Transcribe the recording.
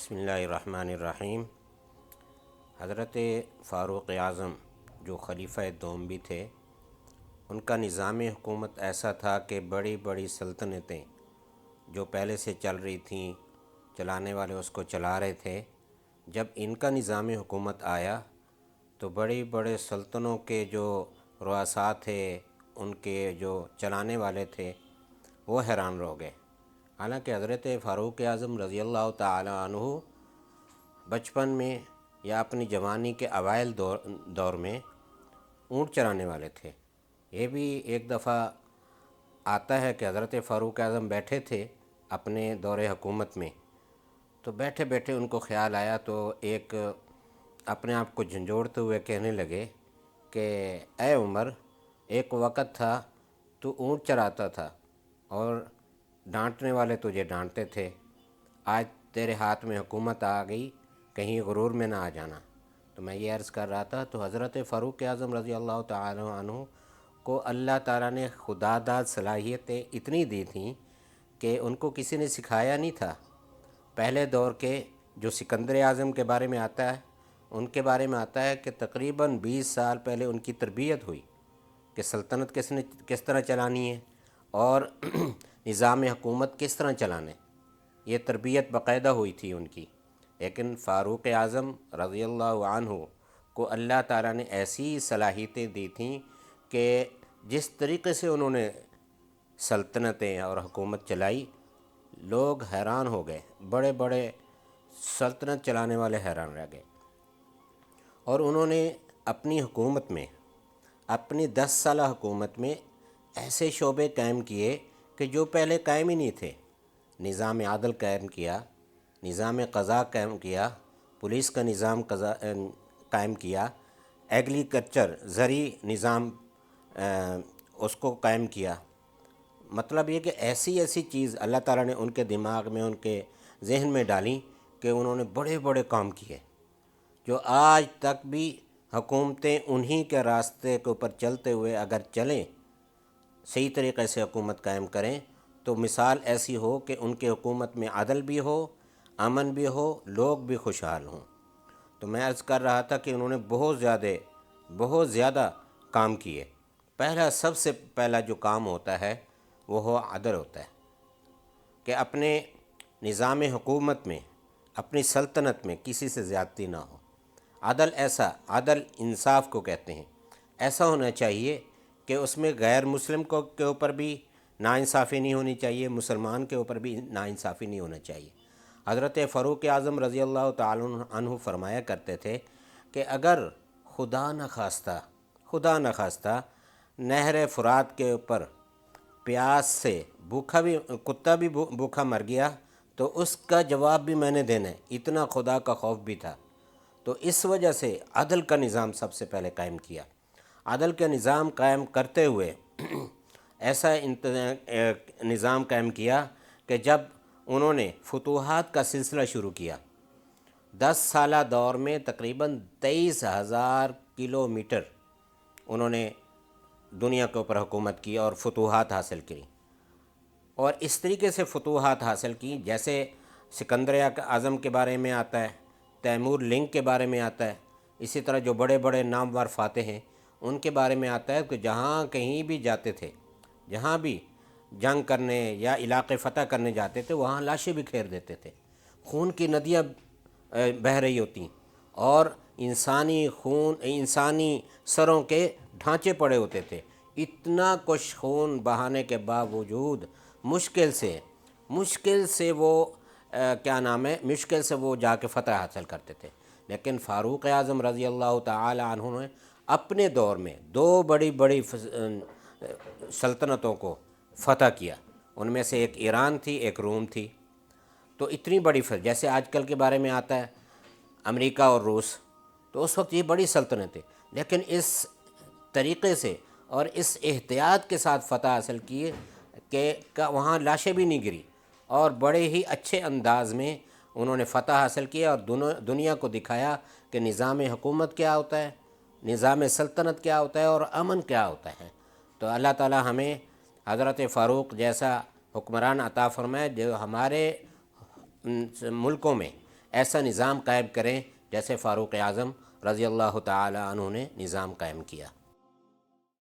بسم اللہ الرحمن الرحیم۔ حضرت فاروق اعظم جو خلیفہ دوم بھی تھے، ان کا نظام حکومت ایسا تھا کہ بڑی بڑی سلطنتیں جو پہلے سے چل رہی تھیں، چلانے والے اس کو چلا رہے تھے، جب ان کا نظام حکومت آیا تو بڑی بڑے سلطنوں کے جو رؤساء تھے، ان کے جو چلانے والے تھے، وہ حیران رہ گئے۔ حالانکہ حضرت فاروق اعظم رضی اللہ تعالی عنہ بچپن میں یا اپنی جوانی کے اوائل دور میں اونٹ چرانے والے تھے۔ یہ بھی ایک دفعہ آتا ہے کہ حضرت فاروق اعظم بیٹھے تھے اپنے دور حکومت میں، تو بیٹھے بیٹھے ان کو خیال آیا تو ایک اپنے آپ کو جھنجھوڑتے ہوئے کہنے لگے کہ اے عمر، ایک وقت تھا تو اونٹ چراتا تھا اور ڈانٹنے والے تجھے ڈانٹتے تھے، آج تیرے ہاتھ میں حکومت آ گئی، کہیں غرور میں نہ آ جانا۔ تو میں یہ عرض کر رہا تھا، تو حضرت فاروق اعظم رضی اللہ تعالی عنہ کو اللہ تعالیٰ نے خدا داد صلاحیتیں اتنی دی تھیں کہ ان کو کسی نے سکھایا نہیں تھا۔ پہلے دور کے جو سکندر اعظم کے بارے میں آتا ہے، ان کے بارے میں آتا ہے کہ تقریباً 20 سال پہلے ان کی تربیت ہوئی کہ سلطنت کس طرح چلانی ہے اور نظام حکومت کس طرح چلانے، یہ تربیت باقاعدہ ہوئی تھی ان کی۔ لیکن فاروق اعظم رضی اللہ عنہ کو اللہ تعالیٰ نے ایسی صلاحیتیں دی تھیں کہ جس طریقے سے انہوں نے سلطنتیں اور حکومت چلائی، لوگ حیران ہو گئے، بڑے بڑے سلطنت چلانے والے حیران رہ گئے۔ اور انہوں نے اپنی حکومت میں، اپنی 10 سالہ حکومت میں ایسے شعبے قائم کیے کہ جو پہلے قائم ہی نہیں تھے۔ نظام عدل قائم کیا، نظام قضاء قائم کیا، پولیس کا نظام قائم کیا، ایگریکلچر زرعی نظام اس کو قائم کیا۔ مطلب یہ کہ ایسی ایسی چیز اللہ تعالیٰ نے ان کے دماغ میں، ان کے ذہن میں ڈالی کہ انہوں نے بڑے بڑے کام کیے، جو آج تک بھی حکومتیں انہی کے راستے کے اوپر چلتے ہوئے اگر چلیں، صحیح طریقے سے حکومت قائم کریں، تو مثال ایسی ہو کہ ان کے حکومت میں عدل بھی ہو، امن بھی ہو، لوگ بھی خوشحال ہوں۔ تو میں عرض کر رہا تھا کہ انہوں نے بہت زیادہ کام کیے۔ سب سے پہلا جو کام ہوتا ہے وہ عدل ہوتا ہے کہ اپنے نظام حکومت میں، اپنی سلطنت میں کسی سے زیادتی نہ ہو۔ عدل انصاف کو کہتے ہیں۔ ایسا ہونا چاہیے کہ اس میں غیر مسلم کے اوپر بھی ناانصافی نہیں ہونی چاہیے، مسلمان کے اوپر بھی ناانصافی نہیں ہونا چاہیے۔ حضرت فاروق اعظم رضی اللہ تعالی عنہ فرمایا کرتے تھے کہ اگر خدا نخواستہ نہر فرات کے اوپر پیاس سے کتا بھی بھوکا مر گیا تو اس کا جواب بھی میں نے دینا ہے، اتنا خدا کا خوف بھی تھا۔ تو اس وجہ سے عدل کا نظام سب سے پہلے قائم کیا۔ عدل کا نظام قائم کرتے ہوئے ایسا نظام قائم کیا کہ جب انہوں نے فتوحات کا سلسلہ شروع کیا، 10 سالہ دور میں تقریباً 23,000 کلومیٹر انہوں نے دنیا کے اوپر حکومت کی اور فتوحات حاصل کی۔ اور اس طریقے سے فتوحات حاصل کی جیسے سکندر اعظم کے بارے میں آتا ہے، تیمور لنگ کے بارے میں آتا ہے، اسی طرح جو بڑے بڑے نامور فاتح ہیں ان کے بارے میں آتا ہے کہ جہاں کہیں بھی جاتے تھے، جہاں بھی جنگ کرنے یا علاقے فتح کرنے جاتے تھے، وہاں لاشیں بکھیر دیتے تھے، خون کی ندیاں بہہ رہی ہوتی اور انسانی سروں کے ڈھانچے پڑے ہوتے تھے۔ اتنا کچھ خون بہانے کے باوجود مشکل سے وہ جا کے فتح حاصل کرتے تھے۔ لیکن فاروق اعظم رضی اللہ تعالی عنہ نے اپنے دور میں 2 بڑی سلطنتوں کو فتح کیا۔ ان میں سے ایک ایران تھی، ایک روم تھی۔ تو اتنی بڑی جیسے آج کل کے بارے میں آتا ہے امریکہ اور روس، تو اس وقت یہ بڑی سلطنت تھی، لیکن اس طریقے سے اور اس احتیاط کے ساتھ فتح حاصل کیے کہ وہاں لاشیں بھی نہیں گری، اور بڑے ہی اچھے انداز میں انہوں نے فتح حاصل کیا اور دنیا کو دکھایا کہ نظام حکومت کیا ہوتا ہے، نظام سلطنت کیا ہوتا ہے اور امن کیا ہوتا ہے۔ تو اللہ تعالی ہمیں حضرت فاروق جیسا حکمران عطا فرمائے جو ہمارے ملکوں میں ایسا نظام قائم کریں جیسے فاروق اعظم رضی اللہ تعالی عنہ نے نظام قائم کیا۔